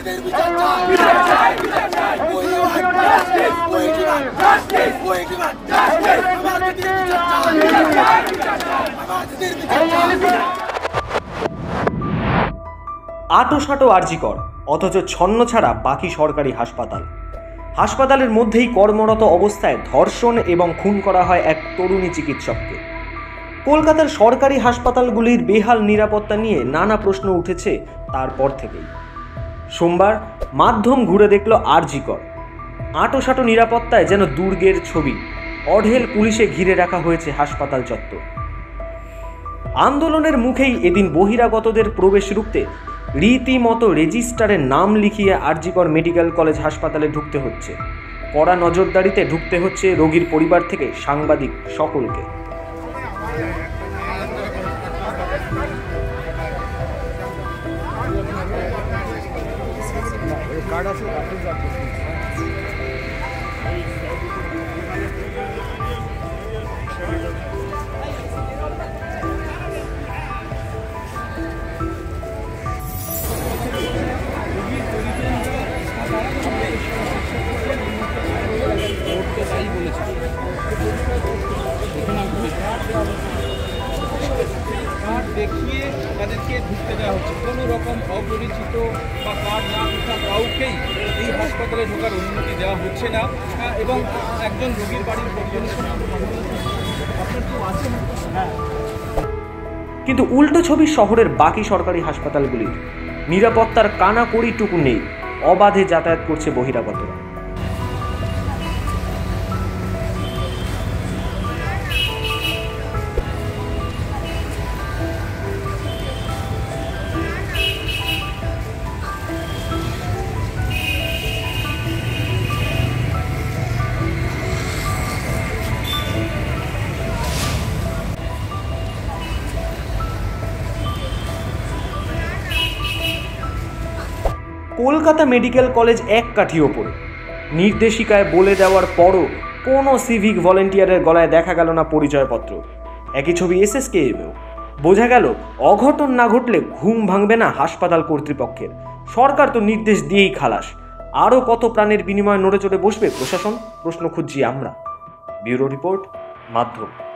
আটোসাটো আরজিকর, অথচ ছন্ন ছাড়া বাকি সরকারি হাসপাতাল। হাসপাতালের মধ্যেই কর্মরত অবস্থায় ধর্ষণ এবং খুন করা হয় এক তরুণী চিকিৎসককে। কলকাতার সরকারি হাসপাতালগুলির বেহাল নিরাপত্তা নিয়ে নানা প্রশ্ন উঠেছে তারপর থেকেই। সোমবার মাধ্যম ঘুরে দেখল আরজিকর। আটোসাটো নিরাপত্তায় যেন দুর্গের ছবি। অঢেল পুলিশে ঘিরে রাখা হয়েছে হাসপাতাল চত্বর। আন্দোলনের মুখেই এদিন বহিরাগতদের প্রবেশ রুখতে রীতিমতো রেজিস্টারে নাম লিখিয়ে আরজিকর মেডিকেল কলেজ হাসপাতালে ঢুকতে হচ্ছে। কড়া নজরদারিতে ঢুকতে হচ্ছে রোগীর পরিবার থেকে সাংবাদিক সকলকে। কার্ড দেখিয়ে তাদেরকে ঢুকতে দেওয়া হচ্ছে। কোনো রকম অপরিচিত বা কার্ড না থাকা কাউকেই এই হাসপাতালে ঢোকার অনুমতি দেওয়া হচ্ছে না। এবং একজন রোগীর বাড়ির পরিজনের সঙ্গে আপনার কেউ আছে? হ্যাঁ। কিন্তু উল্টো ছবি শহরের বাকি সরকারি হাসপাতালগুলির। নিরাপত্তার কানাকড়িটুকু নেই, অবাধে যাতায়াত করছে বহিরাগতরা। কলকাতা মেডিকেল কলেজ এক কাঠি ওপরে। নির্দেশিকায় বলে দেওয়ার পরও কোনো সিভিক ভলেন্টিয়ারের গলায় দেখা গেল না পরিচয়পত্র। একই ছবি এসএসকেএমেও। বোঝা গেল অঘটন না ঘটলে ঘুম ভাঙবে না হাসপাতাল কর্তৃপক্ষের। সরকার তো নির্দেশ দিয়েই খালাস। আরও কত প্রাণের বিনিময়ে নড়ে চড়ে বসবে প্রশাসন? প্রশ্ন খুঁজছি আমরা। ব্যুরো রিপোর্ট, মাধ্যম।